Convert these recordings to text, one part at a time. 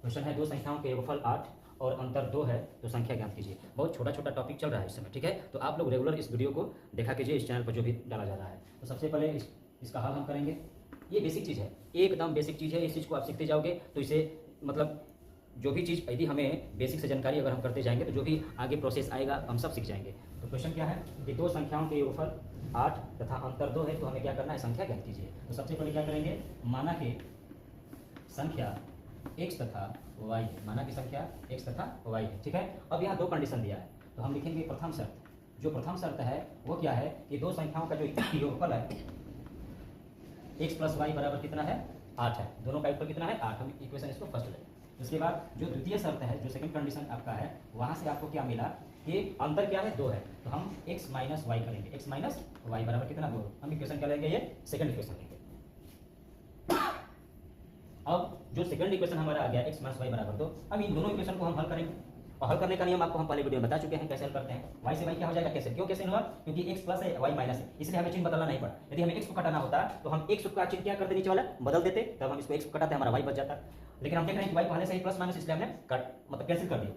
Question है दो संख्याओं के योगफल 8 और अंतर 2 है तो संख्या ज्ञात कीजिए। बहुत छोटा छोटा टॉपिक चल रहा है इस समय, ठीक है। तो आप लोग रेगुलर इस वीडियो को देखा कीजिए, इस चैनल पर जो भी डाला जा रहा है। तो सबसे पहले इसका हल हम करेंगे। ये बेसिक चीज़ है, एकदम बेसिक चीज़ है। इस चीज़ को आप सीखते जाओगे तो इसे मतलब जो भी चीज़ यदि हमें बेसिक से जानकारी अगर हम करते जाएंगे तो जो भी आगे प्रोसेस आएगा हम सब सीख जाएंगे। तो क्वेश्चन क्या है कि दो संख्याओं के योगफल 8 तथा अंतर 2 है तो हमें क्या करना है, संख्या ज्ञात कीजिए। तो सबसे पहले क्या करेंगे, माना कि संख्या x तथा y है, माना की संख्या x तथा y है, ठीक है। अब यहाँ दो कंडीशन दिया है तो हम लिखेंगे प्रथम शर्त। जो प्रथम शर्त है वो क्या है कि दो संख्याओं का जो योगफल है x प्लस वाई बराबर कितना है, 8 है। दोनों का योगफल कितना है, 8। हम इक्वेशन इसको फर्स्ट लेंगे। उसके बाद जो द्वितीय शर्त है, जो सेकंड कंडीशन आपका है, वहां से आपको क्या मिला कि अंतर क्या है, 2 है। तो हम x माइनस वाई करेंगे, x माइनस वाई बराबर कितना, 2। हम इक्वेशन क्या लेंगे, ये सेकंड इक्वेशन लेंगे। अब जो सेकंड इक्वेशन हमारा आ गया x माइनस वाई बराबर 2, अब इन दोनों इक्वेशन को हम हल करेंगे। और हल करने का नियम आपको हम पहले वीडियो में बता चुके हैं कैसे हल करते हैं। y से y क्या हो जाएगा, कैसे, क्यों कैसे हुआ, क्योंकि x प्लस है y माइनस है, इसलिए हमें चिन्ह बदलना नहीं पड़ा। यदि हमें x को कटाना होता तो हम x का चिन्ह क्या करते, नीचे वाला बदल देते, तब हम इसको x को कटाते हमारा y बच जाता। लेकिन हम देख रहे हैं कि y पहले से ही प्लस माइनस, इसलिए हमने मतलब कैंसिल कर दिया।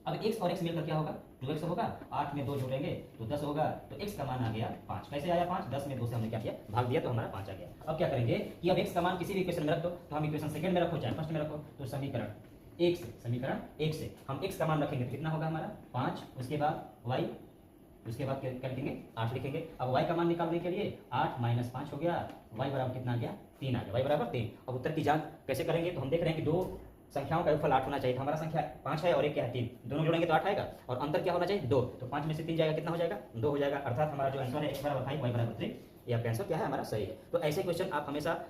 अब x और x मिलकर क्या होगा, 2x होगा। 8 में 2 जोड़ेंगे तो 10 होगा। तो x का मान आ गया 5। कैसे आया 5, 10 में 2 से हमने क्या किया, भाग दिया, तो हमारा 5 आ गया। अब क्या करेंगे कि अब x का मान किसी भी इक्वेशन में रख दो। तो हम इक्वेशन सेकंड में रखो चाहे फर्स्ट में रखो, तो समीकरण 1 से हम x का मान रखेंगे तो कितना होगा हमारा 5। उसके बाद y, उसके बाद क्या लिखेंगे, 8 लिखेंगे। अब y का मान निकालने के लिए 8 माइनस 5 हो गया, y बराबर कितना आ गया, 3 आ गया, y बराबर 3। अब उत्तर की जांच कैसे करेंगे, तो हम देख रहे हैं कि दो संख्याओं का योगफल 8 होना चाहिए। हमारा संख्या 5 है और एक क्या है, 3। दोनों जोड़ेंगे तो 8 आएगा और अंतर क्या होना चाहिए, 2। तो 5 में से 3 जाएगा, कितना हो जाएगा, 2 हो जाएगा। अर्थात हमारा जो आंसर है x बराबर 5 y बराबर 3, ये आपका आंसर क्या है, हमारा सही है। तो ऐसे क्वेश्चन आप हमेशा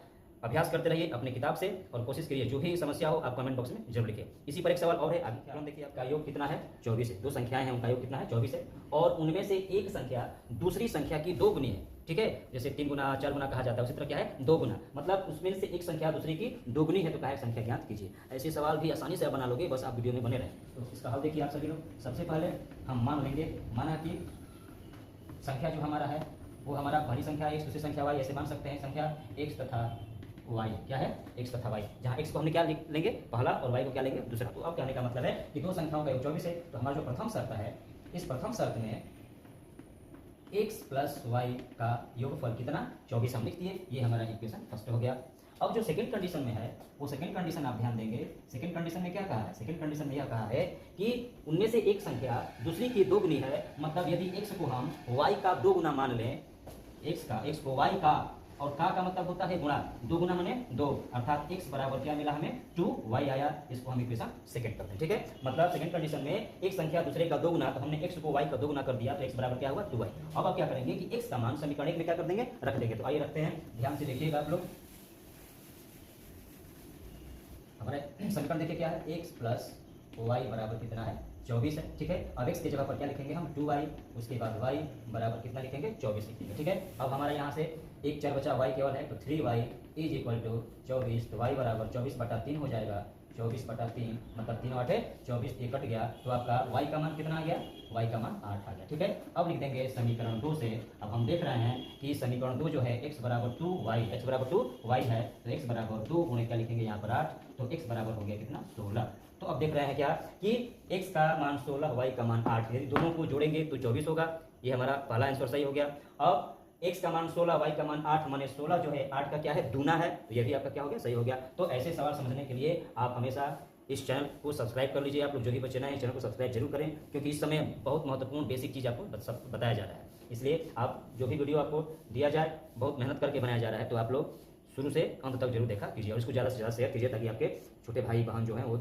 अभ्यास करते रहिए अपने किताब से और कोशिश करिए जो भी समस्या हो आप कमेंट बॉक्स में जरूर लिखिए। इसी पर एक सवाल और है, आगे क्या देखिए, आपका योग कितना है, 24 है। दो संख्याएं हैं, उनका योग कितना है, 24 है। और उनमें से एक संख्या दूसरी संख्या की 2 गुनी है, ठीक है। जैसे 3 गुना 4 गुना कहा जाता है, उसी तरह क्या है, 2 गुना, मतलब उसमें से एक संख्या दूसरी की 2 गुनी है तो कहा संख्या ज्ञात कीजिए। ऐसे सवाल भी आसानी से आप बना लोगे, बस आप वीडियो में बने रहें। तो इसका हल देखिए आप सभी लोग। सबसे पहले हम मान लेंगे, माना कि संख्या जो हमारा है वो हमारा पहली संख्या x, दूसरी संख्या y, ऐसे मान सकते हैं। संख्या x तथा y क्या है, x तथा y, जहाँ x को हमने क्या लेंगे, पहला, और y को क्या लेंगे, दूसरा। तो अब कहने का मतलब है कि दो संख्याओं का योग 24 है। तो हमारा जो प्रथम शर्त है, इस प्रथम शर्त में x प्लस वाई का योगफल कितना, 24 हम लिख दिए। ये हमारा इक्वेशन फर्स्ट हो गया। अब जो सेकंड कंडीशन में है वो सेकंड कंडीशन आप ध्यान देंगे। सेकंड कंडीशन में क्या कहा है, सेकंड कंडीशन में यह कहा है कि उनमें से एक संख्या दूसरी की 2 गुनी है। मतलब यदि x को हम y का 2 गुना मान लें, x को y का, और का मतलब होता है गुणा, 2 गुना माने 2, अर्थात x बराबर क्या मिला हमें, 2y आया। इसको हम इक्वेशन सेकंड करते हैं, ठीक है। मतलब सेकंड कंडीशन में एक संख्या दूसरे का 2 गुना, तो हमने x को y का 2 गुना कर दिया, तो x बराबर क्या हुआ, 2y। अब आप क्या करेंगे कि x का मान समीकरण 1 में क्या कर देंगे, रख देंगे। तो आइए रखते हैं, ध्यान से देखिएगा आप लोग। हमारे समीकरण देखिए क्या है, x प्लस वाई बराबर कितना है, 24 है, ठीक है। अब x की जगह पर क्या लिखेंगे हम, 2y, उसके बाद y बराबर कितना लिखेंगे, 24 लिखेंगे, ठीक है। अब हमारा यहाँ से 1 4 बचा, y केवल है, तो 3y इज इक्वल टू 24। तो y बराबर 24/3 हो जाएगा। 24/3 मतलब 3 8 24, ये कट गया, तो आपका y का मान कितना आ गया, y का मान 8 आ गया, ठीक है। अब लिख देंगे समीकरण 2 से। अब हम देख रहे हैं कि समीकरण 2 जो है x बराबर 2y, x बराबर 2y है, तो x बराबर 2 गुणे क्या लिखेंगे यहाँ पर 8, तो x बराबर हो गया कितना, 16। तो अब देख रहे हैं क्या कि x का मान 16, y का मान 8, यदि दोनों को जोड़ेंगे तो 24 होगा। ये हमारा पहला आंसर सही हो गया। अब x का मान 16, y का मान 8, माने 16 जो है 8 का क्या है, दूना है, तो ये भी आपका क्या हो गया, सही हो गया। तो ऐसे सवाल समझने के लिए आप हमेशा इस चैनल को सब्सक्राइब कर लीजिए। आप लोग जो भी बच्चे नए हैं, चैनल को सब्सक्राइब जरूर करें, क्योंकि इस समय बहुत महत्वपूर्ण बेसिक चीज़ आपको बताया जा रहा है। इसलिए आप जो भी वीडियो आपको दिया जाए, बहुत मेहनत करके बनाया जा रहा है, तो आप लोग शुरू से अंत तक जरूर देखा कीजिए और इसको ज़्यादा से ज़्यादा शेयर कीजिए, ताकि आपके छोटे भाई बहन जो हैं वो